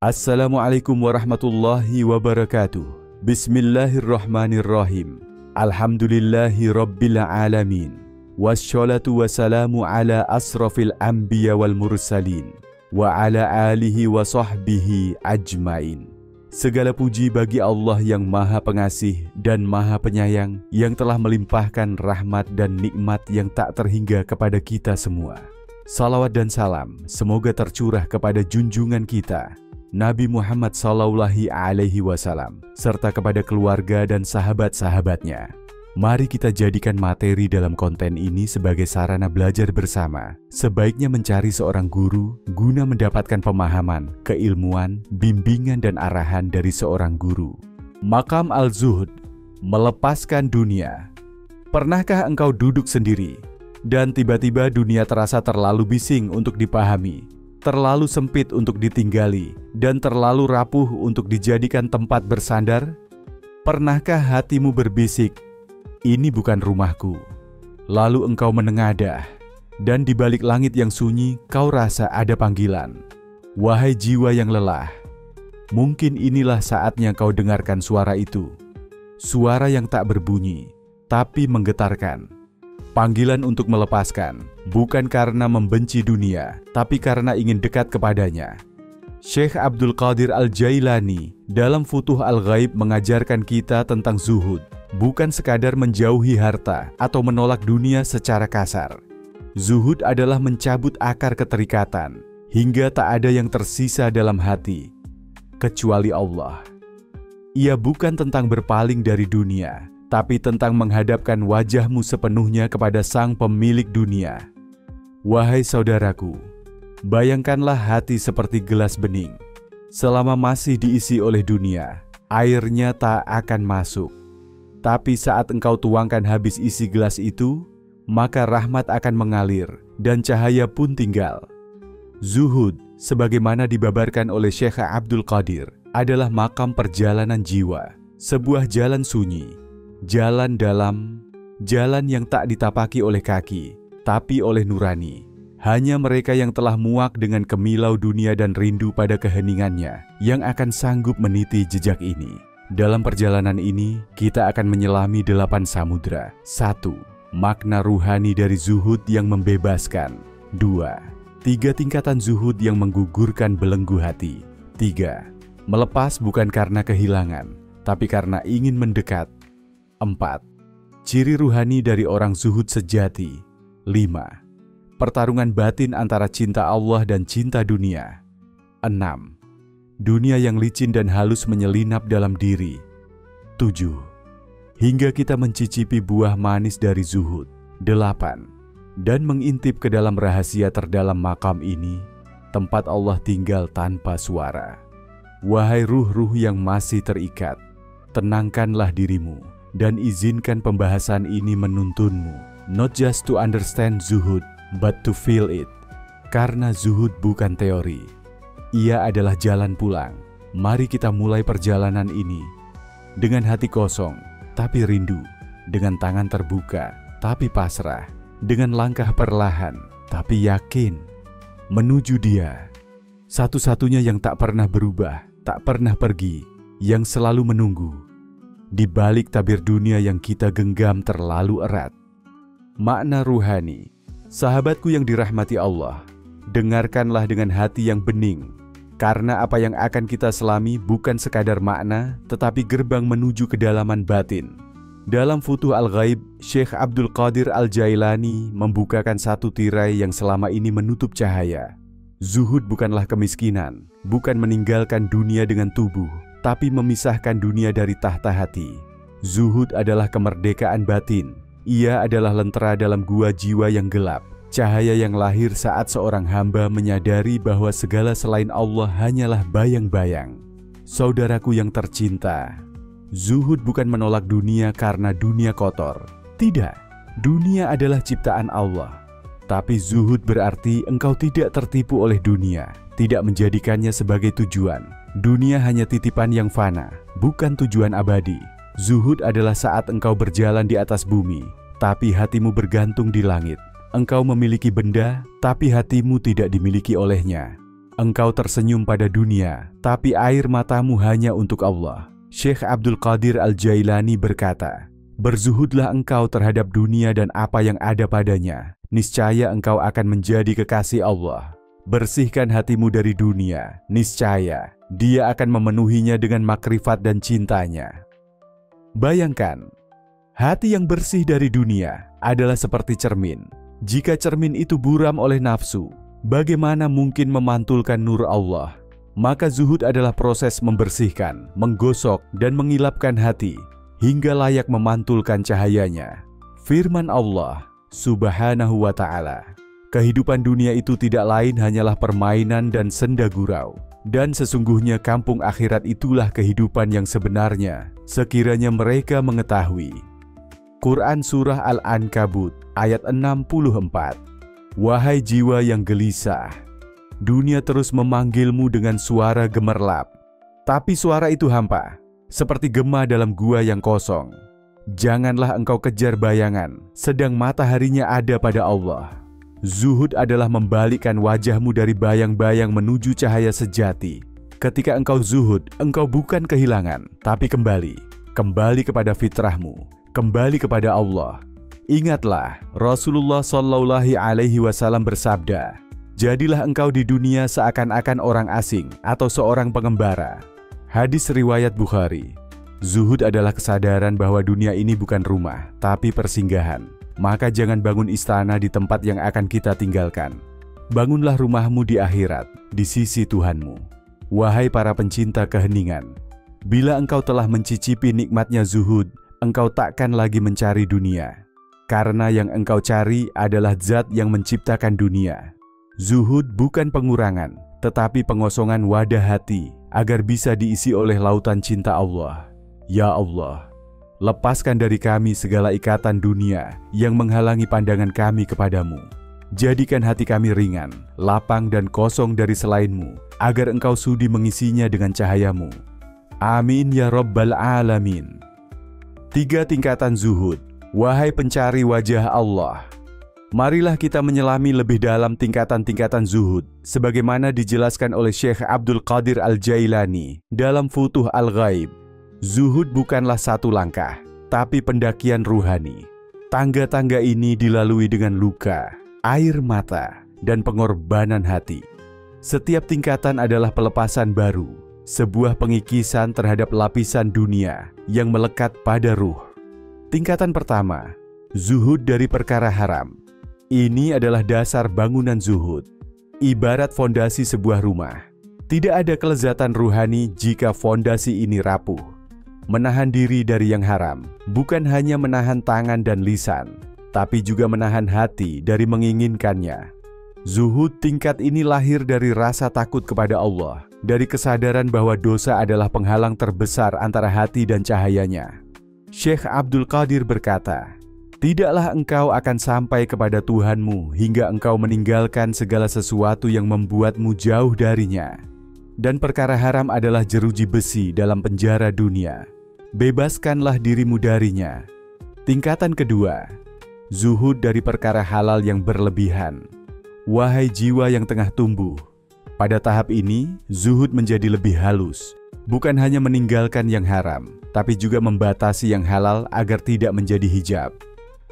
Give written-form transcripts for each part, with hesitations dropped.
Assalamualaikum warahmatullahi wabarakatuh. Bismillahirrahmanirrahim. Alhamdulillahi rabbil alamin. Wassalatu wassalamu ala asrafil anbiya wal mursalin wa ala alihi wa sahbihi ajmain. Segala puji bagi Allah yang Maha Pengasih dan Maha Penyayang, yang telah melimpahkan rahmat dan nikmat yang tak terhingga kepada kita semua. Salawat dan salam semoga tercurah kepada junjungan kita Nabi Muhammad Sallallahu Alaihi Wasallam serta kepada keluarga dan sahabat-sahabatnya. Mari kita jadikan materi dalam konten ini sebagai sarana belajar bersama. Sebaiknya mencari seorang guru guna mendapatkan pemahaman, keilmuan, bimbingan dan arahan dari seorang guru. Maqam al-zuhud, melepaskan dunia. Pernahkah engkau duduk sendiri dan tiba-tiba dunia terasa terlalu bising untuk dipahami, terlalu sempit untuk ditinggali, dan terlalu rapuh untuk dijadikan tempat bersandar? Pernahkah hatimu berbisik, "Ini bukan rumahku"? Lalu engkau menengadah, dan di balik langit yang sunyi kau rasa ada panggilan. Wahai jiwa yang lelah, mungkin inilah saatnya kau dengarkan suara itu. Suara yang tak berbunyi, tapi menggetarkan. Panggilan untuk melepaskan, bukan karena membenci dunia, tapi karena ingin dekat kepadanya. Syekh Abdul Qadir Al-Jailani dalam Futuh Al-Ghaib mengajarkan kita tentang zuhud, bukan sekadar menjauhi harta atau menolak dunia secara kasar. Zuhud adalah mencabut akar keterikatan, hingga tak ada yang tersisa dalam hati, kecuali Allah. Ia bukan tentang berpaling dari dunia, tapi tentang menghadapkan wajahmu sepenuhnya kepada Sang Pemilik dunia. Wahai saudaraku, bayangkanlah hati seperti gelas bening. Selama masih diisi oleh dunia, airnya tak akan masuk. Tapi saat engkau tuangkan habis isi gelas itu, maka rahmat akan mengalir dan cahaya pun tinggal. Zuhud, sebagaimana dibabarkan oleh Syekh Abdul Qadir, adalah makam perjalanan jiwa, sebuah jalan sunyi, jalan dalam, jalan yang tak ditapaki oleh kaki, tapi oleh nurani. Hanya mereka yang telah muak dengan kemilau dunia dan rindu pada keheningannya yang akan sanggup meniti jejak ini. Dalam perjalanan ini, kita akan menyelami 8 samudra. 1. Makna ruhani dari zuhud yang membebaskan. 2. 3 tingkatan zuhud yang menggugurkan belenggu hati. 3. Melepas bukan karena kehilangan, tapi karena ingin mendekat. 4. Ciri ruhani dari orang zuhud sejati. 5. Pertarungan batin antara cinta Allah dan cinta dunia. 6. Dunia yang licin dan halus menyelinap dalam diri. 7. Hingga kita mencicipi buah manis dari zuhud. 8. Dan mengintip ke dalam rahasia terdalam makam ini, tempat Allah tinggal tanpa suara. Wahai ruh-ruh yang masih terikat, tenangkanlah dirimu dan izinkan pembahasan ini menuntunmu, not just to understand zuhud, but to feel it. Karena zuhud bukan teori, ia adalah jalan pulang. Mari kita mulai perjalanan ini dengan hati kosong tapi rindu, dengan tangan terbuka tapi pasrah, dengan langkah perlahan tapi yakin menuju Dia, satu-satunya yang tak pernah berubah, tak pernah pergi, yang selalu menunggu di balik tabir dunia yang kita genggam terlalu erat. Makna ruhani. Sahabatku yang dirahmati Allah, dengarkanlah dengan hati yang bening, karena apa yang akan kita selami bukan sekadar makna, tetapi gerbang menuju kedalaman batin. Dalam Futuh Al-Ghaib, Syekh Abdul Qadir Al-Jailani membukakan satu tirai yang selama ini menutup cahaya. Zuhud bukanlah kemiskinan, bukan meninggalkan dunia dengan tubuh, tapi memisahkan dunia dari tahta hati. Zuhud adalah kemerdekaan batin. Ia adalah lentera dalam gua jiwa yang gelap, cahaya yang lahir saat seorang hamba menyadari bahwa segala selain Allah hanyalah bayang-bayang. Saudaraku yang tercinta, zuhud bukan menolak dunia karena dunia kotor. Tidak, dunia adalah ciptaan Allah. Tapi zuhud berarti engkau tidak tertipu oleh dunia, tidak menjadikannya sebagai tujuan. Dunia hanya titipan yang fana, bukan tujuan abadi. Zuhud adalah saat engkau berjalan di atas bumi, tapi hatimu bergantung di langit. Engkau memiliki benda, tapi hatimu tidak dimiliki olehnya. engkau tersenyum pada dunia, tapi air matamu hanya untuk Allah. Syekh Abdul Qadir Al-Jailani berkata, berzuhudlah engkau terhadap dunia dan apa yang ada padanya. Niscaya engkau akan menjadi kekasih Allah. Bersihkan hatimu dari dunia, niscaya Dia akan memenuhinya dengan makrifat dan cintanya. Bayangkan, hati yang bersih dari dunia adalah seperti cermin. Jika cermin itu buram oleh nafsu, bagaimana mungkin memantulkan nur Allah? Maka zuhud adalah proses membersihkan, menggosok, dan mengilapkan hati hingga layak memantulkan cahayanya. Firman Allah Subhanahu wa ta'ala, kehidupan dunia itu tidak lain hanyalah permainan dan senda gurau. Dan sesungguhnya kampung akhirat itulah kehidupan yang sebenarnya, sekiranya mereka mengetahui. Quran Surah Al-Ankabut ayat 64. Wahai jiwa yang gelisah, dunia terus memanggilmu dengan suara gemerlap. Tapi suara itu hampa, seperti gema dalam gua yang kosong. Janganlah engkau kejar bayangan, sedang mataharinya ada pada Allah. Zuhud adalah membalikkan wajahmu dari bayang-bayang menuju cahaya sejati. Ketika engkau zuhud, engkau bukan kehilangan, tapi kembali kepada fitrahmu, kembali kepada Allah. Ingatlah, Rasulullah Shallallahu Alaihi Wasallam bersabda, jadilah engkau di dunia seakan-akan orang asing atau seorang pengembara. Hadis riwayat Bukhari. Zuhud adalah kesadaran bahwa dunia ini bukan rumah, tapi persinggahan. Maka jangan bangun istana di tempat yang akan kita tinggalkan. Bangunlah rumahmu di akhirat, di sisi Tuhanmu. Wahai para pencinta keheningan, bila engkau telah mencicipi nikmatnya zuhud, engkau takkan lagi mencari dunia. Karena yang engkau cari adalah zat yang menciptakan dunia. Zuhud bukan pengurangan, tetapi pengosongan wadah hati, agar bisa diisi oleh lautan cinta Allah. Ya Allah, lepaskan dari kami segala ikatan dunia yang menghalangi pandangan kami kepadamu. Jadikan hati kami ringan, lapang dan kosong dari selainmu, agar engkau sudi mengisinya dengan cahayamu. Amin ya Rabbal Alamin. 3 tingkatan zuhud. Wahai pencari wajah Allah, marilah kita menyelami lebih dalam tingkatan-tingkatan zuhud, sebagaimana dijelaskan oleh Syekh Abdul Qadir Al-Jailani dalam Futuh Al-Ghaib. Zuhud bukanlah satu langkah, tapi pendakian ruhani. Tangga-tangga ini dilalui dengan luka, air mata, dan pengorbanan hati. Setiap tingkatan adalah pelepasan baru, sebuah pengikisan terhadap lapisan dunia yang melekat pada ruh. Tingkatan pertama, zuhud dari perkara haram. Ini adalah dasar bangunan zuhud. Ibarat fondasi sebuah rumah. Tidak ada kelezatan ruhani jika fondasi ini rapuh. Menahan diri dari yang haram bukan hanya menahan tangan dan lisan, tapi juga menahan hati dari menginginkannya. Zuhud tingkat ini lahir dari rasa takut kepada Allah, dari kesadaran bahwa dosa adalah penghalang terbesar antara hati dan cahayanya. Syekh Abdul Qadir berkata, tidaklah engkau akan sampai kepada Tuhanmu hingga engkau meninggalkan segala sesuatu yang membuatmu jauh darinya. Dan perkara haram adalah jeruji besi dalam penjara dunia. Bebaskanlah dirimu darinya. Tingkatan kedua, zuhud dari perkara halal yang berlebihan. Wahai jiwa yang tengah tumbuh, pada tahap ini zuhud menjadi lebih halus. Bukan hanya meninggalkan yang haram, tapi juga membatasi yang halal agar tidak menjadi hijab.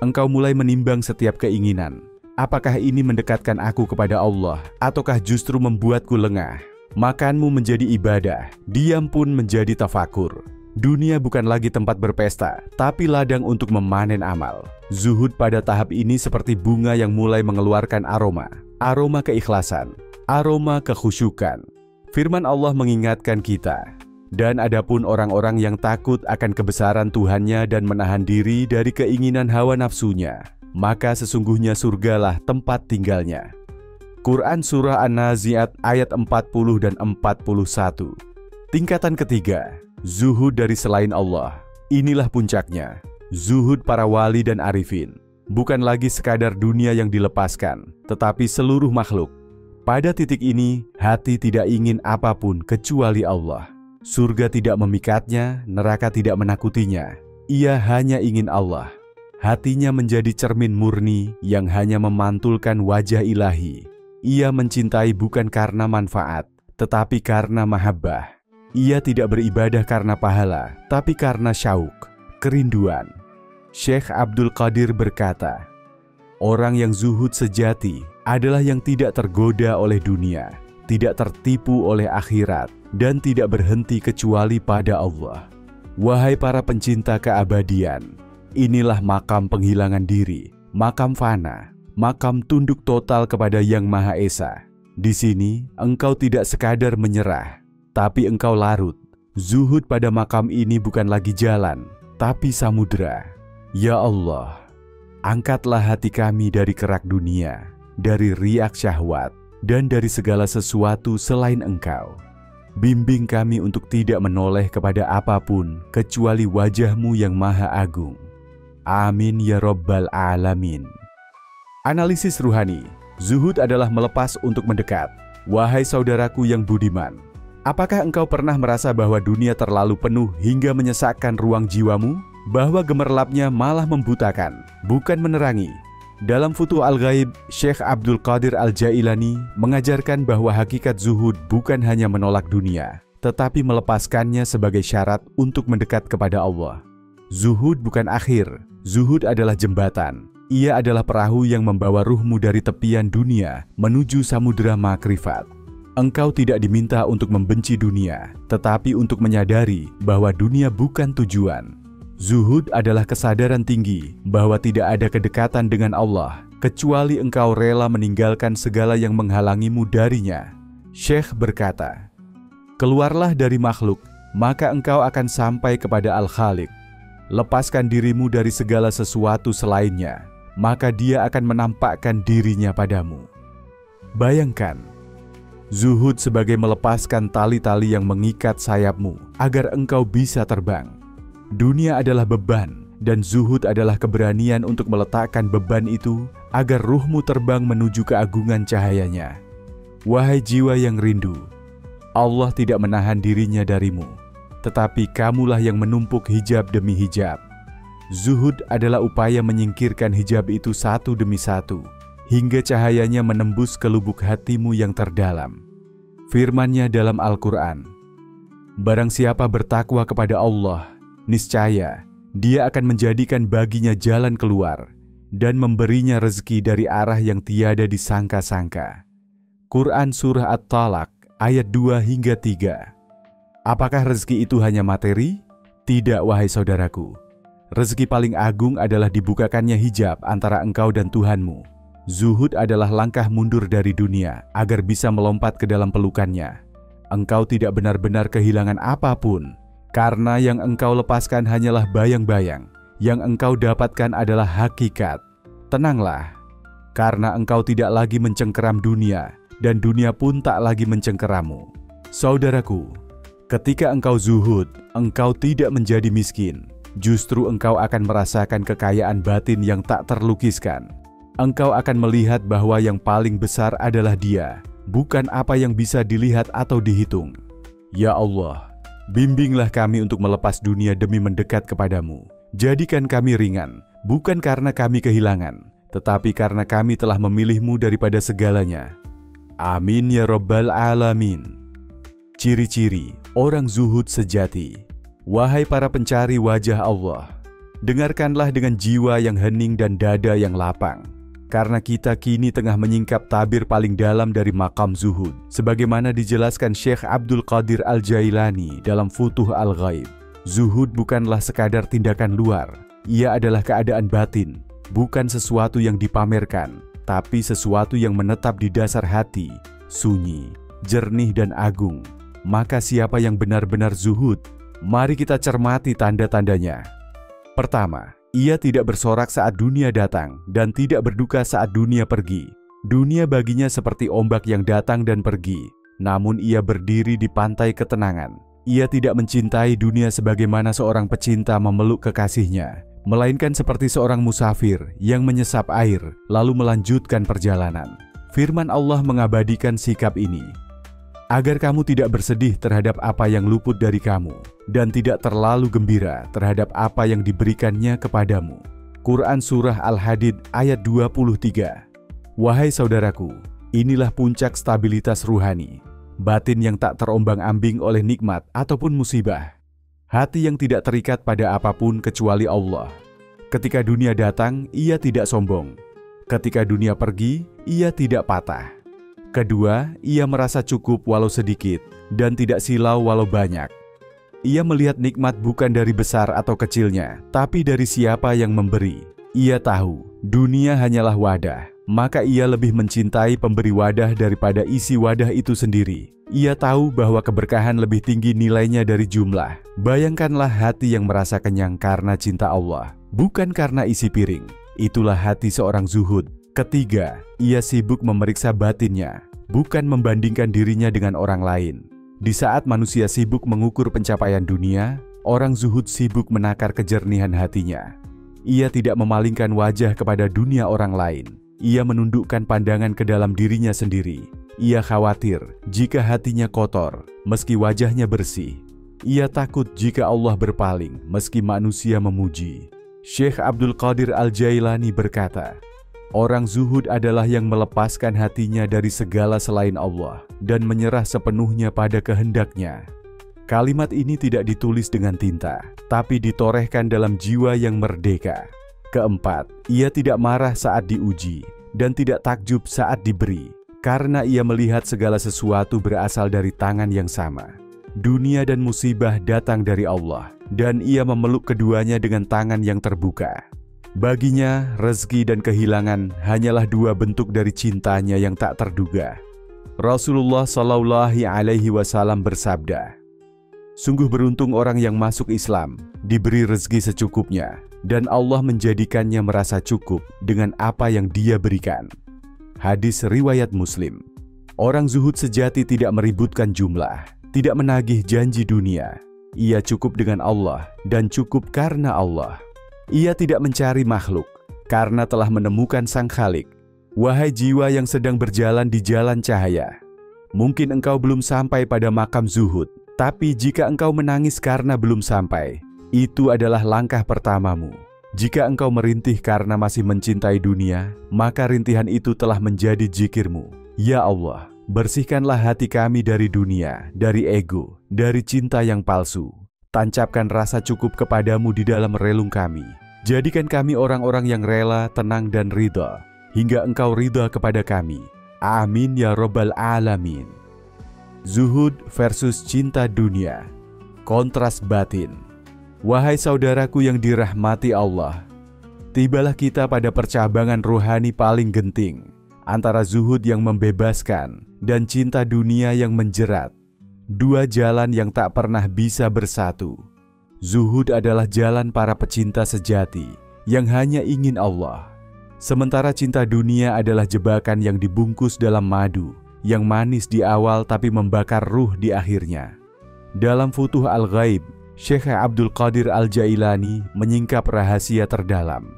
Engkau mulai menimbang setiap keinginan. Apakah ini mendekatkan aku kepada Allah, ataukah justru membuatku lengah? Makanmu menjadi ibadah, diam pun menjadi tafakur. Dunia bukan lagi tempat berpesta, tapi ladang untuk memanen amal. Zuhud pada tahap ini seperti bunga yang mulai mengeluarkan aroma keikhlasan, aroma kekhusyukan. Firman Allah mengingatkan kita, dan adapun orang-orang yang takut akan kebesaran Tuhannya dan menahan diri dari keinginan hawa nafsunya, maka sesungguhnya surgalah tempat tinggalnya. Quran Surah An-Nazi'at ayat 40 dan 41. Tingkatan ketiga, zuhud dari selain Allah. Inilah puncaknya, zuhud para wali dan arifin. Bukan lagi sekadar dunia yang dilepaskan, tetapi seluruh makhluk. Pada titik ini, hati tidak ingin apapun kecuali Allah. Surga tidak memikatnya, neraka tidak menakutinya. Ia hanya ingin Allah. Hatinya menjadi cermin murni yang hanya memantulkan wajah ilahi. Ia mencintai bukan karena manfaat, tetapi karena mahabbah. Ia tidak beribadah karena pahala, tapi karena syauk, kerinduan. Syekh Abdul Qadir berkata, orang yang zuhud sejati adalah yang tidak tergoda oleh dunia, tidak tertipu oleh akhirat, dan tidak berhenti kecuali pada Allah. Wahai para pencinta keabadian, inilah makam penghilangan diri, makam fana, makam tunduk total kepada Yang Maha Esa. Di sini engkau tidak sekadar menyerah, tapi engkau larut. Zuhud pada makam ini bukan lagi jalan, tapi samudera. Ya Allah, angkatlah hati kami dari kerak dunia, dari riak syahwat, dan dari segala sesuatu selain Engkau. Bimbing kami untuk tidak menoleh kepada apapun kecuali wajah-Mu yang Maha Agung. Amin ya Rabbal Alamin. Analisis ruhani. Zuhud adalah melepas untuk mendekat. Wahai saudaraku yang budiman, apakah engkau pernah merasa bahwa dunia terlalu penuh hingga menyesakkan ruang jiwamu? Bahwa gemerlapnya malah membutakan, bukan menerangi. Dalam Futuh Al-Ghaib, Syekh Abdul Qadir Al-Jailani mengajarkan bahwa hakikat zuhud bukan hanya menolak dunia, tetapi melepaskannya sebagai syarat untuk mendekat kepada Allah. Zuhud bukan akhir, zuhud adalah jembatan. Ia adalah perahu yang membawa ruhmu dari tepian dunia menuju samudera makrifat. Engkau tidak diminta untuk membenci dunia, tetapi untuk menyadari bahwa dunia bukan tujuan. Zuhud adalah kesadaran tinggi bahwa tidak ada kedekatan dengan Allah, kecuali engkau rela meninggalkan segala yang menghalangimu darinya. Syekh berkata, keluarlah dari makhluk, maka engkau akan sampai kepada Al-Khaliq. Lepaskan dirimu dari segala sesuatu selainnya, maka dia akan menampakkan dirinya padamu. Bayangkan, zuhud sebagai melepaskan tali-tali yang mengikat sayapmu agar engkau bisa terbang. Dunia adalah beban, dan zuhud adalah keberanian untuk meletakkan beban itu agar ruhmu terbang menuju keagungan cahayanya. Wahai jiwa yang rindu, Allah tidak menahan dirinya darimu, tetapi kamulah yang menumpuk hijab demi hijab. Zuhud adalah upaya menyingkirkan hijab itu satu demi satu, hingga cahayanya menembus ke lubuk hatimu yang terdalam. Firman-Nya dalam Al-Quran, barang siapa bertakwa kepada Allah, niscaya Dia akan menjadikan baginya jalan keluar dan memberinya rezeki dari arah yang tiada disangka-sangka. Quran Surah At-Talaq ayat 2 hingga 3. Apakah rezeki itu hanya materi? Tidak, wahai saudaraku. Rezeki paling agung adalah dibukakannya hijab antara engkau dan Tuhanmu. Zuhud adalah langkah mundur dari dunia agar bisa melompat ke dalam pelukannya. Engkau tidak benar-benar kehilangan apapun, karena yang engkau lepaskan hanyalah bayang-bayang. Yang engkau dapatkan adalah hakikat. Tenanglah, karena engkau tidak lagi mencengkeram dunia, dan dunia pun tak lagi mencengkeramu. Saudaraku, ketika engkau zuhud, engkau tidak menjadi miskin. Justru engkau akan merasakan kekayaan batin yang tak terlukiskan. Engkau akan melihat bahwa yang paling besar adalah Dia, bukan apa yang bisa dilihat atau dihitung. Ya Allah, bimbinglah kami untuk melepas dunia demi mendekat kepadamu. Jadikan kami ringan, bukan karena kami kehilangan, tetapi karena kami telah memilih-Mu daripada segalanya. Amin ya Rabbal Alamin. Ciri-ciri orang zuhud sejati. Wahai para pencari wajah Allah, dengarkanlah dengan jiwa yang hening dan dada yang lapang, karena kita kini tengah menyingkap tabir paling dalam dari makam zuhud, sebagaimana dijelaskan Syekh Abdul Qadir Al-Jailani dalam Futuh Al-Ghaib. Zuhud bukanlah sekadar tindakan luar, ia adalah keadaan batin, bukan sesuatu yang dipamerkan, tapi sesuatu yang menetap di dasar hati, sunyi, jernih dan agung. Maka siapa yang benar-benar zuhud? Mari kita cermati tanda-tandanya. Pertama, ia tidak bersorak saat dunia datang dan tidak berduka saat dunia pergi. Dunia baginya seperti ombak yang datang dan pergi, namun ia berdiri di pantai ketenangan. Ia tidak mencintai dunia sebagaimana seorang pecinta memeluk kekasihnya, melainkan seperti seorang musafir yang menyesap air lalu melanjutkan perjalanan. Firman Allah mengabadikan sikap ini, agar kamu tidak bersedih terhadap apa yang luput dari kamu, dan tidak terlalu gembira terhadap apa yang diberikannya kepadamu. Quran Surah Al-Hadid ayat 23. Wahai saudaraku, Inilah puncak stabilitas ruhani, batin yang tak terombang-ambing oleh nikmat ataupun musibah. Hati yang tidak terikat pada apapun kecuali Allah. Ketika dunia datang, ia tidak sombong. Ketika dunia pergi, ia tidak patah. Kedua, ia merasa cukup walau sedikit dan tidak silau walau banyak. Ia melihat nikmat bukan dari besar atau kecilnya, tapi dari siapa yang memberi. Ia tahu dunia hanyalah wadah, maka ia lebih mencintai pemberi wadah daripada isi wadah itu sendiri. Ia tahu bahwa keberkahan lebih tinggi nilainya dari jumlah. Bayangkanlah hati yang merasa kenyang karena cinta Allah, bukan karena isi piring. Itulah hati seorang zuhud. Ketiga, ia sibuk memeriksa batinnya, bukan membandingkan dirinya dengan orang lain. Di saat manusia sibuk mengukur pencapaian dunia, orang zuhud sibuk menakar kejernihan hatinya. Ia tidak memalingkan wajah kepada dunia orang lain. Ia menundukkan pandangan ke dalam dirinya sendiri. Ia khawatir jika hatinya kotor, meski wajahnya bersih. Ia takut jika Allah berpaling, meski manusia memuji. Syekh Abdul Qadir Al-Jailani berkata, orang zuhud adalah yang melepaskan hatinya dari segala selain Allah dan menyerah sepenuhnya pada kehendaknya. Kalimat ini tidak ditulis dengan tinta, tapi ditorehkan dalam jiwa yang merdeka. Keempat, ia tidak marah saat diuji dan tidak takjub saat diberi, karena ia melihat segala sesuatu berasal dari tangan yang sama. Dunia dan musibah datang dari Allah, dan ia memeluk keduanya dengan tangan yang terbuka. Baginya, rezeki dan kehilangan hanyalah dua bentuk dari cintanya yang tak terduga. Rasulullah Shallallahu Alaihi Wasallam bersabda, sungguh beruntung orang yang masuk Islam, diberi rezeki secukupnya, dan Allah menjadikannya merasa cukup dengan apa yang Dia berikan. Hadis riwayat Muslim. Orang zuhud sejati tidak meributkan jumlah, tidak menagih janji dunia. Ia cukup dengan Allah dan cukup karena Allah. Ia tidak mencari makhluk, karena telah menemukan Sang Khalik. Wahai jiwa yang sedang berjalan di jalan cahaya, mungkin engkau belum sampai pada makam zuhud, tapi jika engkau menangis karena belum sampai, itu adalah langkah pertamamu. Jika engkau merintih karena masih mencintai dunia, maka rintihan itu telah menjadi zikirmu. Ya Allah, bersihkanlah hati kami dari dunia, dari ego, dari cinta yang palsu. Tancapkan rasa cukup kepadamu di dalam relung kami. Jadikan kami orang-orang yang rela, tenang dan ridha, hingga engkau ridha kepada kami. Amin ya Rabbal Alamin. Zuhud versus cinta dunia. Kontras batin. Wahai saudaraku yang dirahmati Allah, tibalah kita pada percabangan rohani paling genting, antara zuhud yang membebaskan dan cinta dunia yang menjerat. Dua jalan yang tak pernah bisa bersatu. Zuhud adalah jalan para pecinta sejati yang hanya ingin Allah. Sementara cinta dunia adalah jebakan yang dibungkus dalam madu, yang manis di awal tapi membakar ruh di akhirnya. Dalam Futuh Al-Ghaib, Syekh Abdul Qadir Al-Jailani menyingkap rahasia terdalam.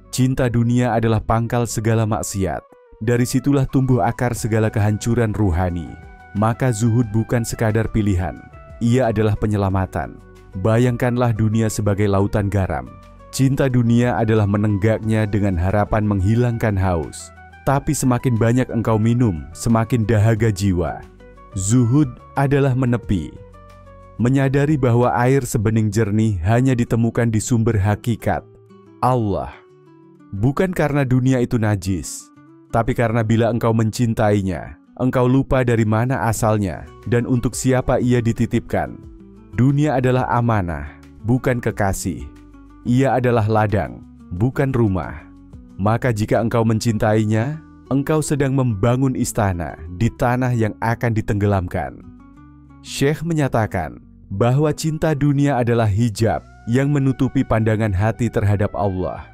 Cinta dunia adalah pangkal segala maksiat. Dari situlah tumbuh akar segala kehancuran ruhani. Maka zuhud bukan sekadar pilihan, ia adalah penyelamatan. Bayangkanlah dunia sebagai lautan garam. Cinta dunia adalah menenggaknya dengan harapan menghilangkan haus. Tapi semakin banyak engkau minum, semakin dahaga jiwa. Zuhud adalah menepi, menyadari bahwa air sebening jernih hanya ditemukan di sumber hakikat, Allah. Bukan karena dunia itu najis, tapi karena bila engkau mencintainya, engkau lupa dari mana asalnya dan untuk siapa ia dititipkan. Dunia adalah amanah, bukan kekasih. Ia adalah ladang, bukan rumah. Maka jika engkau mencintainya, engkau sedang membangun istana di tanah yang akan ditenggelamkan. Syekh menyatakan bahwa cinta dunia adalah hijab yang menutupi pandangan hati terhadap Allah.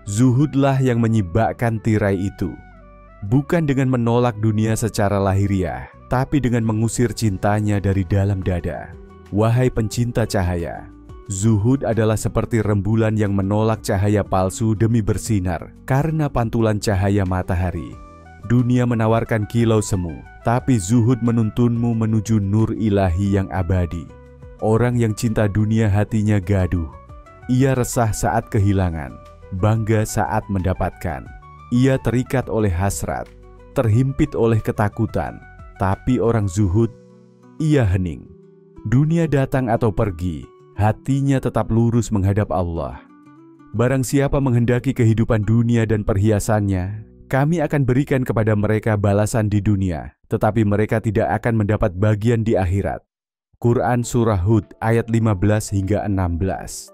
Zuhudlah yang menyibakkan tirai itu, bukan dengan menolak dunia secara lahiriah, tapi dengan mengusir cintanya dari dalam dada. Wahai pencinta cahaya, zuhud adalah seperti rembulan yang menolak cahaya palsu demi bersinar karena pantulan cahaya matahari. Dunia menawarkan kilau semu, tapi zuhud menuntunmu menuju nur ilahi yang abadi. Orang yang cinta dunia hatinya gaduh. Ia resah saat kehilangan, bangga saat mendapatkan. Ia terikat oleh hasrat, terhimpit oleh ketakutan. Tapi orang zuhud, ia hening. Dunia datang atau pergi, hatinya tetap lurus menghadap Allah. Barang siapa menghendaki kehidupan dunia dan perhiasannya, kami akan berikan kepada mereka balasan di dunia, tetapi mereka tidak akan mendapat bagian di akhirat. Quran Surah Hud ayat 15 hingga 16.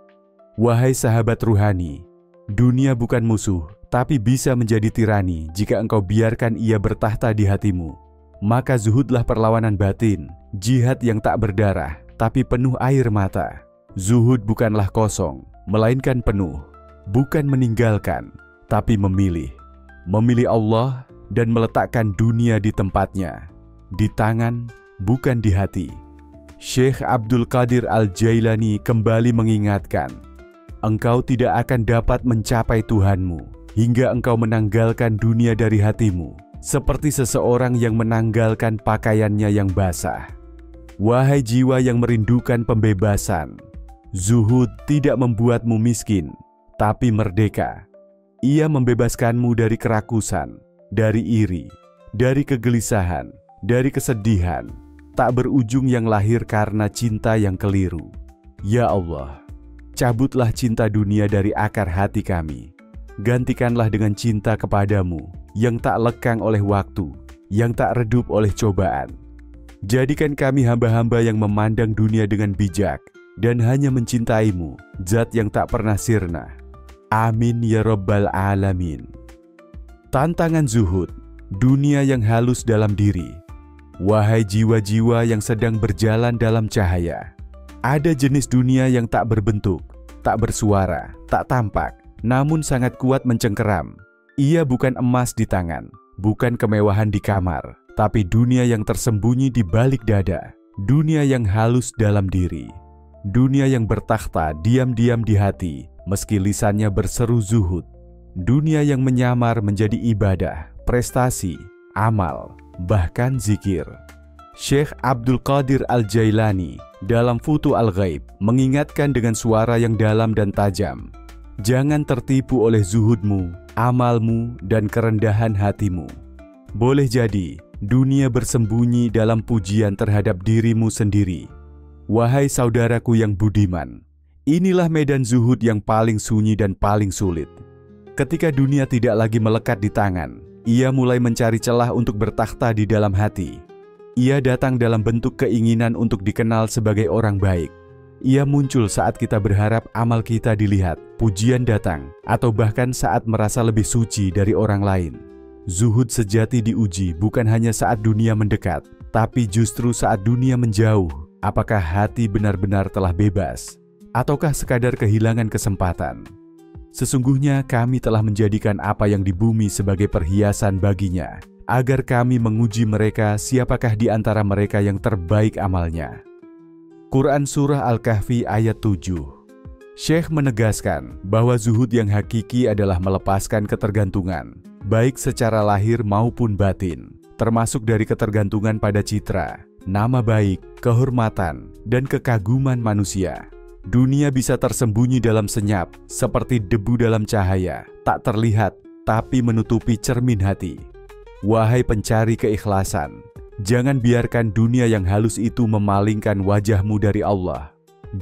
Wahai sahabat ruhani, dunia bukan musuh, tapi bisa menjadi tirani jika engkau biarkan ia bertahta di hatimu. Maka zuhudlah perlawanan batin, jihad yang tak berdarah, tapi penuh air mata. Zuhud bukanlah kosong, melainkan penuh, bukan meninggalkan, tapi memilih. Memilih Allah dan meletakkan dunia di tempatnya, di tangan, bukan di hati. Syekh Abdul Qadir Al-Jailani kembali mengingatkan, engkau tidak akan dapat mencapai Tuhanmu hingga engkau menanggalkan dunia dari hatimu, seperti seseorang yang menanggalkan pakaiannya yang basah. Wahai jiwa yang merindukan pembebasan, zuhud tidak membuatmu miskin, tapi merdeka. Ia membebaskanmu dari kerakusan, dari iri, dari kegelisahan, dari kesedihan, tak berujung yang lahir karena cinta yang keliru. Ya Allah, cabutlah cinta dunia dari akar hati kami. Gantikanlah dengan cinta kepadamu yang tak lekang oleh waktu, yang tak redup oleh cobaan. Jadikan kami hamba-hamba yang memandang dunia dengan bijak dan hanya mencintaimu, zat yang tak pernah sirna. Amin ya Rabbal Alamin. Tantangan zuhud, dunia yang halus dalam diri. Wahai jiwa-jiwa yang sedang berjalan dalam cahaya, ada jenis dunia yang tak berbentuk, tak bersuara, tak tampak, namun sangat kuat mencengkeram. Ia bukan emas di tangan, bukan kemewahan di kamar, tapi dunia yang tersembunyi di balik dada, dunia yang halus dalam diri, dunia yang bertakhta diam-diam di hati, meski lisannya berseru zuhud, dunia yang menyamar menjadi ibadah, prestasi, amal, bahkan zikir. Syekh Abdul Qadir Al-Jailani dalam Futu Al-Ghaib mengingatkan dengan suara yang dalam dan tajam, jangan tertipu oleh zuhudmu, amalmu, dan kerendahan hatimu. Boleh jadi dunia bersembunyi dalam pujian terhadap dirimu sendiri. Wahai saudaraku yang budiman, inilah medan zuhud yang paling sunyi dan paling sulit. Ketika dunia tidak lagi melekat di tangan, ia mulai mencari celah untuk bertakhta di dalam hati. Ia datang dalam bentuk keinginan untuk dikenal sebagai orang baik. Ia muncul saat kita berharap amal kita dilihat, pujian datang, atau bahkan saat merasa lebih suci dari orang lain. Zuhud sejati diuji bukan hanya saat dunia mendekat, tapi justru saat dunia menjauh. Apakah hati benar-benar telah bebas, ataukah sekadar kehilangan kesempatan? Sesungguhnya kami telah menjadikan apa yang di bumi sebagai perhiasan baginya, agar kami menguji mereka siapakah di antara mereka yang terbaik amalnya. Quran Surah Al-Kahfi ayat 7. Syekh menegaskan bahwa zuhud yang hakiki adalah melepaskan ketergantungan, baik secara lahir maupun batin, termasuk dari ketergantungan pada citra, nama baik, kehormatan, dan kekaguman manusia. Dunia bisa tersembunyi dalam senyap, seperti debu dalam cahaya, tak terlihat, tapi menutupi cermin hati. Wahai pencari keikhlasan, jangan biarkan dunia yang halus itu memalingkan wajahmu dari Allah.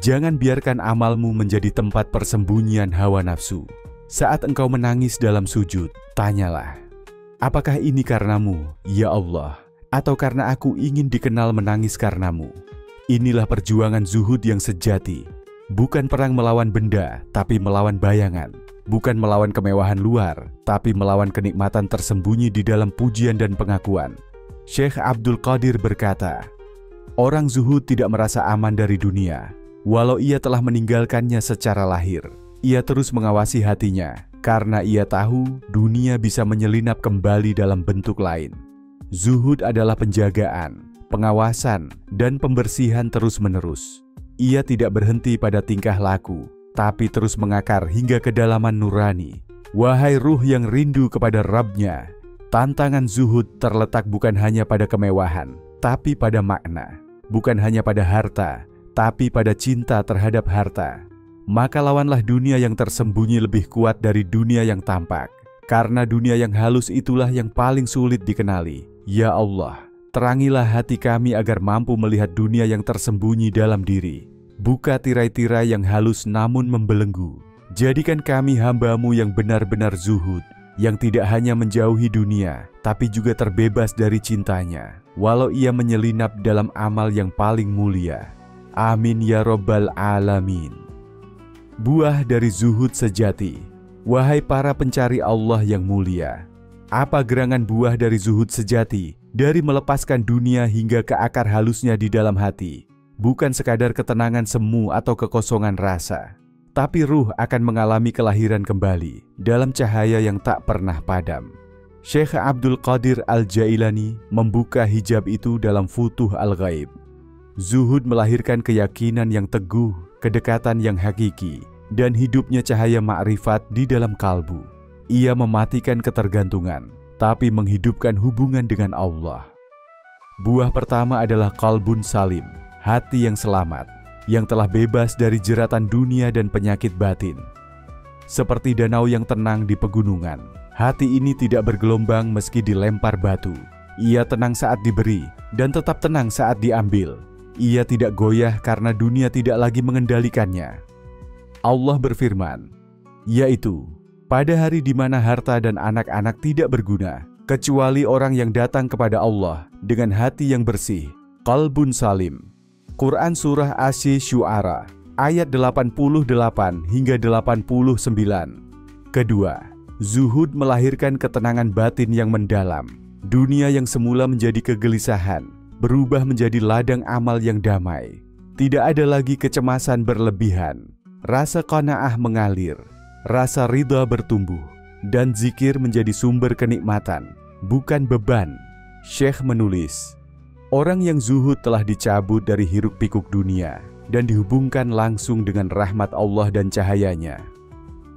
Jangan biarkan amalmu menjadi tempat persembunyian hawa nafsu. Saat engkau menangis dalam sujud, tanyalah, apakah ini karenamu, ya Allah? Atau karena aku ingin dikenal menangis karenamu? Inilah perjuangan zuhud yang sejati. Bukan perang melawan benda, tapi melawan bayangan. Bukan melawan kemewahan luar, tapi melawan kenikmatan tersembunyi di dalam pujian dan pengakuan. Syekh Abdul Qadir berkata, orang zuhud tidak merasa aman dari dunia. Walau ia telah meninggalkannya secara lahir, ia terus mengawasi hatinya, karena ia tahu dunia bisa menyelinap kembali dalam bentuk lain. Zuhud adalah penjagaan, pengawasan, dan pembersihan terus-menerus. Ia tidak berhenti pada tingkah laku, tapi terus mengakar hingga kedalaman nurani. Wahai ruh yang rindu kepada Rabb-Nya, tantangan zuhud terletak bukan hanya pada kemewahan, tapi pada makna. Bukan hanya pada harta, tapi pada cinta terhadap harta. Maka lawanlah dunia yang tersembunyi lebih kuat dari dunia yang tampak. karena dunia yang halus itulah yang paling sulit dikenali. Ya Allah, terangilah hati kami agar mampu melihat dunia yang tersembunyi dalam diri. Buka tirai-tirai yang halus namun membelenggu. Jadikan kami hamba-Mu yang benar-benar zuhud, yang tidak hanya menjauhi dunia, tapi juga terbebas dari cintanya, walau ia menyelinap dalam amal yang paling mulia. Amin ya Rabbal Alamin. Buah dari zuhud sejati. Wahai para pencari Allah yang mulia, apa gerangan buah dari zuhud sejati, dari melepaskan dunia hingga ke akar halusnya di dalam hati? Bukan sekadar ketenangan semu atau kekosongan rasa, tapi ruh akan mengalami kelahiran kembali dalam cahaya yang tak pernah padam. Syekh Abdul Qadir Al-Jailani membuka hijab itu dalam Futuh Al-Ghaib. Zuhud melahirkan keyakinan yang teguh, kedekatan yang hakiki, dan hidupnya cahaya ma'rifat di dalam kalbu. Ia mematikan ketergantungan, tapi menghidupkan hubungan dengan Allah. Buah pertama adalah qalbun salim, hati yang selamat, yang telah bebas dari jeratan dunia dan penyakit batin. Seperti danau yang tenang di pegunungan, hati ini tidak bergelombang meski dilempar batu. Ia tenang saat diberi, dan tetap tenang saat diambil. Ia tidak goyah karena dunia tidak lagi mengendalikannya. Allah berfirman, yaitu, pada hari di mana harta dan anak-anak tidak berguna, kecuali orang yang datang kepada Allah dengan hati yang bersih, qalbun salim. Quran Surah Asy-Syu'ara, ayat 88 hingga 89. Kedua, zuhud melahirkan ketenangan batin yang mendalam. Dunia yang semula menjadi kegelisahan, berubah menjadi ladang amal yang damai. Tidak ada lagi kecemasan berlebihan. Rasa qanaah mengalir, rasa ridha bertumbuh, dan zikir menjadi sumber kenikmatan, bukan beban. Syekh menulis, orang yang zuhud telah dicabut dari hiruk-pikuk dunia dan dihubungkan langsung dengan rahmat Allah dan cahayanya.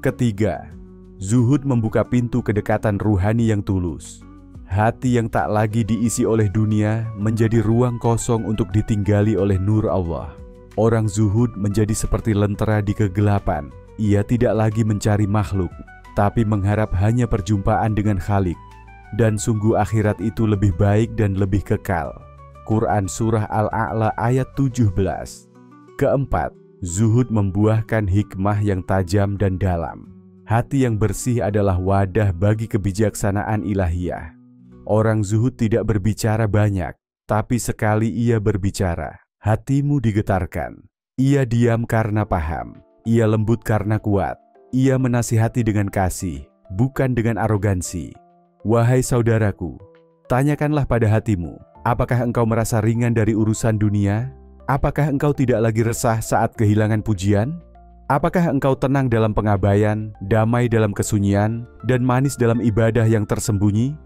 Ketiga, zuhud membuka pintu kedekatan ruhani yang tulus. Hati yang tak lagi diisi oleh dunia menjadi ruang kosong untuk ditinggali oleh nur Allah. Orang zuhud menjadi seperti lentera di kegelapan. Ia tidak lagi mencari makhluk, tapi mengharap hanya perjumpaan dengan Khalik. Dan sungguh akhirat itu lebih baik dan lebih kekal. Quran Surah Al-A'la ayat 17. Keempat, zuhud membuahkan hikmah yang tajam dan dalam. Hati yang bersih adalah wadah bagi kebijaksanaan ilahiyah. Orang zuhud tidak berbicara banyak, tapi sekali ia berbicara, hatimu digetarkan. Ia diam karena paham. Ia lembut karena kuat. Ia menasihati dengan kasih, bukan dengan arogansi. Wahai saudaraku, tanyakanlah pada hatimu, apakah engkau merasa ringan dari urusan dunia? Apakah engkau tidak lagi resah saat kehilangan pujian? Apakah engkau tenang dalam pengabaian, damai dalam kesunyian, dan manis dalam ibadah yang tersembunyi?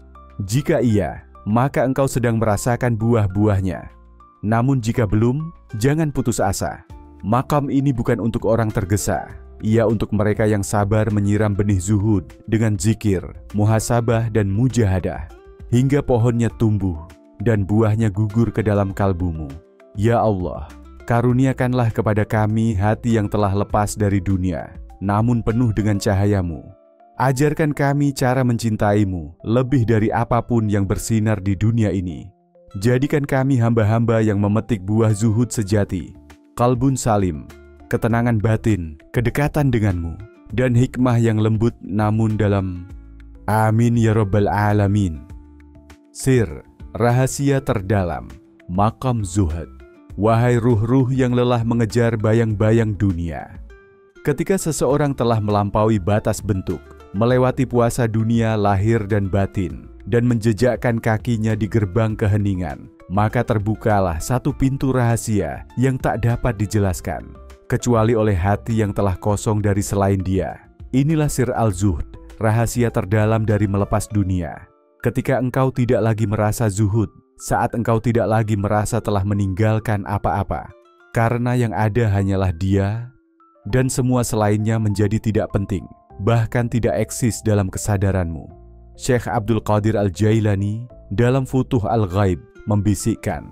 Jika iya, maka engkau sedang merasakan buah-buahnya. Namun jika belum, jangan putus asa. Makam ini bukan untuk orang tergesa. Ia untuk mereka yang sabar menyiram benih zuhud dengan zikir, muhasabah, dan mujahadah, hingga pohonnya tumbuh dan buahnya gugur ke dalam kalbumu. Ya Allah, karuniakanlah kepada kami hati yang telah lepas dari dunia, namun penuh dengan cahayamu. Ajarkan kami cara mencintaimu lebih dari apapun yang bersinar di dunia ini. Jadikan kami hamba-hamba yang memetik buah zuhud sejati, qalbun salim, ketenangan batin, kedekatan denganmu, dan hikmah yang lembut namun dalam. Amin ya Rabbal Alamin. Sir, rahasia terdalam, makam zuhud. Wahai ruh-ruh yang lelah mengejar bayang-bayang dunia. Ketika seseorang telah melampaui batas bentuk, melewati puasa dunia lahir dan batin, dan menjejakkan kakinya di gerbang keheningan, maka terbukalah satu pintu rahasia yang tak dapat dijelaskan, kecuali oleh hati yang telah kosong dari selain dia. Inilah sir al-zuhd, rahasia terdalam dari melepas dunia. Ketika engkau tidak lagi merasa zuhud, saat engkau tidak lagi merasa telah meninggalkan apa-apa, karena yang ada hanyalah dia, dan semua selainnya menjadi tidak penting, bahkan tidak eksis dalam kesadaranmu. Syekh Abdul Qadir Al-Jailani dalam Futuh Al-Ghaib membisikkan,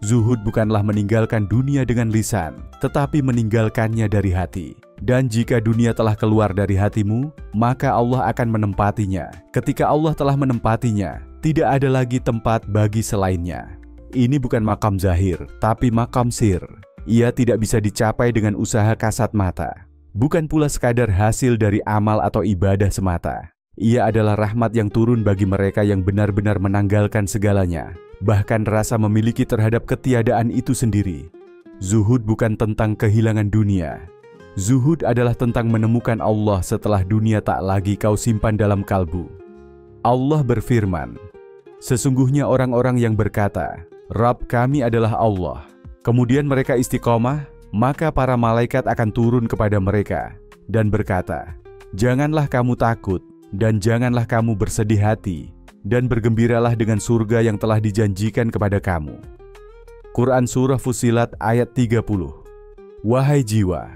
zuhud bukanlah meninggalkan dunia dengan lisan, tetapi meninggalkannya dari hati. Dan jika dunia telah keluar dari hatimu, maka Allah akan menempatinya. Ketika Allah telah menempatinya, tidak ada lagi tempat bagi selainnya. Ini bukan makam zahir, tapi makam sir. Ia tidak bisa dicapai dengan usaha kasat mata. Bukan pula sekadar hasil dari amal atau ibadah semata. Ia adalah rahmat yang turun bagi mereka yang benar-benar menanggalkan segalanya, bahkan rasa memiliki terhadap ketiadaan itu sendiri. Zuhud bukan tentang kehilangan dunia. Zuhud adalah tentang menemukan Allah setelah dunia tak lagi kau simpan dalam kalbu. Allah berfirman, sesungguhnya orang-orang yang berkata, Rabb kami adalah Allah, kemudian mereka istiqomah, maka para malaikat akan turun kepada mereka dan berkata, janganlah kamu takut dan janganlah kamu bersedih hati, dan bergembiralah dengan surga yang telah dijanjikan kepada kamu. Quran Surah Fussilat ayat 30. Wahai jiwa,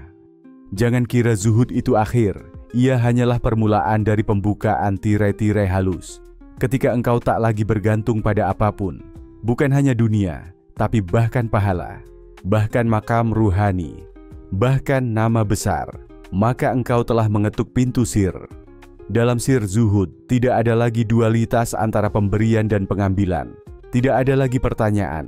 jangan kira zuhud itu akhir, ia hanyalah permulaan dari pembukaan tirai-tirai halus. Ketika engkau tak lagi bergantung pada apapun, bukan hanya dunia, tapi bahkan pahala, bahkan makam ruhani, bahkan nama besar, maka engkau telah mengetuk pintu sir. Dalam sir zuhud, tidak ada lagi dualitas antara pemberian dan pengambilan. Tidak ada lagi pertanyaan,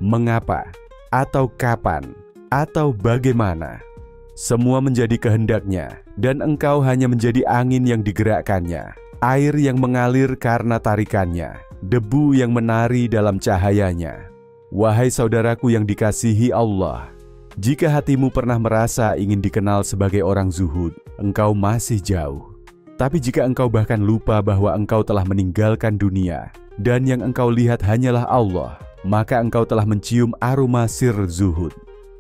mengapa, atau kapan, atau bagaimana. Semua menjadi kehendaknya, dan engkau hanya menjadi angin yang digerakkannya, air yang mengalir karena tarikannya, debu yang menari dalam cahayanya. Wahai saudaraku yang dikasihi Allah, jika hatimu pernah merasa ingin dikenal sebagai orang zuhud, engkau masih jauh. Tapi jika engkau bahkan lupa bahwa engkau telah meninggalkan dunia, dan yang engkau lihat hanyalah Allah, maka engkau telah mencium aroma sir zuhud.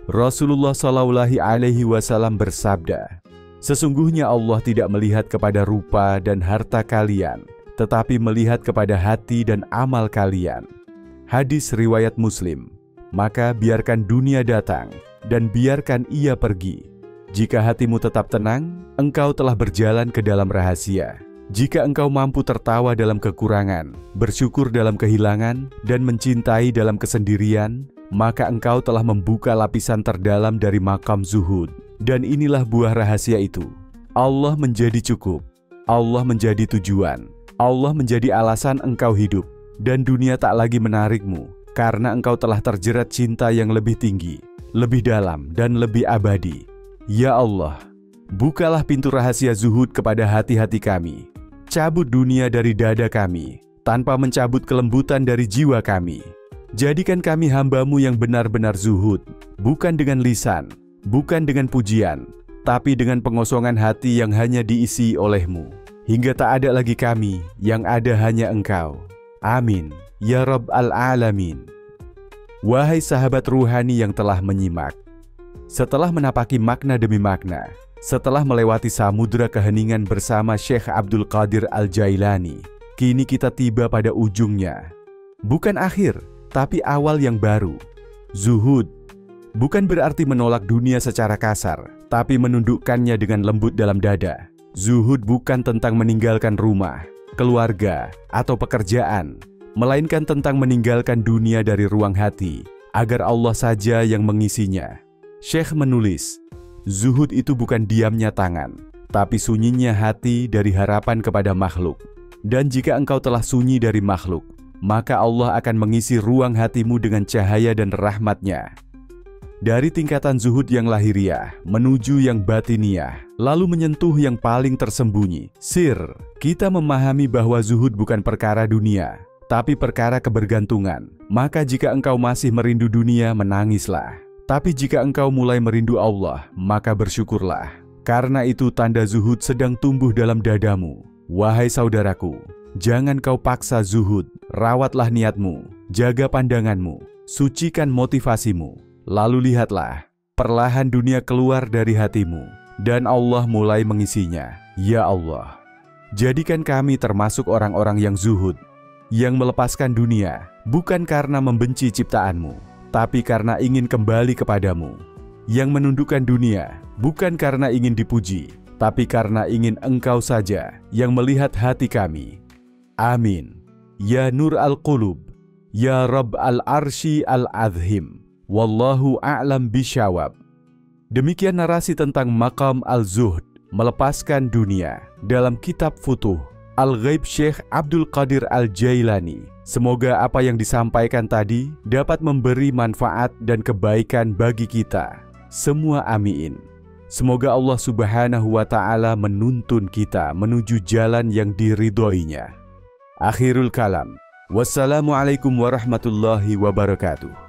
Rasulullah SAW bersabda, sesungguhnya Allah tidak melihat kepada rupa dan harta kalian, tetapi melihat kepada hati dan amal kalian. Hadis riwayat Muslim. Maka biarkan dunia datang, dan biarkan ia pergi. Jika hatimu tetap tenang, engkau telah berjalan ke dalam rahasia. Jika engkau mampu tertawa dalam kekurangan, bersyukur dalam kehilangan, dan mencintai dalam kesendirian, maka engkau telah membuka lapisan terdalam dari makam zuhud. Dan inilah buah rahasia itu. Allah menjadi cukup. Allah menjadi tujuan. Allah menjadi alasan engkau hidup. Dan dunia tak lagi menarikmu, karena engkau telah terjerat cinta yang lebih tinggi, lebih dalam, dan lebih abadi. Ya Allah, bukalah pintu rahasia zuhud kepada hati-hati kami. Cabut dunia dari dada kami, tanpa mencabut kelembutan dari jiwa kami. Jadikan kami hamba-Mu yang benar-benar zuhud, bukan dengan lisan, bukan dengan pujian, tapi dengan pengosongan hati yang hanya diisi oleh-Mu. Hingga tak ada lagi kami, yang ada hanya Engkau. Amin, ya Rabbal Alamin. Wahai sahabat ruhani yang telah menyimak, setelah menapaki makna demi makna, setelah melewati samudra keheningan bersama Syekh Abdul Qadir Al-Jailani, kini kita tiba pada ujungnya. Bukan akhir, tapi awal yang baru. Zuhud bukan berarti menolak dunia secara kasar, tapi menundukkannya dengan lembut dalam dada. Zuhud bukan tentang meninggalkan rumah, keluarga, atau pekerjaan, melainkan tentang meninggalkan dunia dari ruang hati, agar Allah saja yang mengisinya. Syekh menulis, zuhud itu bukan diamnya tangan, tapi sunyinya hati dari harapan kepada makhluk. Dan jika engkau telah sunyi dari makhluk, maka Allah akan mengisi ruang hatimu dengan cahaya dan rahmat-Nya. Dari tingkatan zuhud yang lahiriah menuju yang batiniah, lalu menyentuh yang paling tersembunyi, sir, kita memahami bahwa zuhud bukan perkara dunia, tapi perkara kebergantungan. Maka jika engkau masih merindu dunia, menangislah. Tapi jika engkau mulai merindu Allah, maka bersyukurlah. Karena itu tanda zuhud sedang tumbuh dalam dadamu. Wahai saudaraku, jangan kau paksa zuhud, rawatlah niatmu, jaga pandanganmu, sucikan motivasimu. Lalu lihatlah, perlahan dunia keluar dari hatimu, dan Allah mulai mengisinya. Ya Allah, jadikan kami termasuk orang-orang yang zuhud, yang melepaskan dunia, bukan karena membenci ciptaanmu, tapi karena ingin kembali kepadamu, yang menundukkan dunia, bukan karena ingin dipuji, tapi karena ingin Engkau saja yang melihat hati kami. Amin. Ya Nur Al-Qulub, Ya Rabb Al-Arsy Al-Azhim, Wallahu a'lam bishawab. Demikian narasi tentang Maqam al-Zuhd, melepaskan dunia, dalam kitab Futuh Al-Ghaib Syekh Abdul Qadir Al-Jailani. Semoga apa yang disampaikan tadi dapat memberi manfaat dan kebaikan bagi kita semua, amin. Semoga Allah Subhanahu wa Ta'ala menuntun kita menuju jalan yang diridhoinya. Akhirul kalam. Wassalamualaikum warahmatullahi wabarakatuh.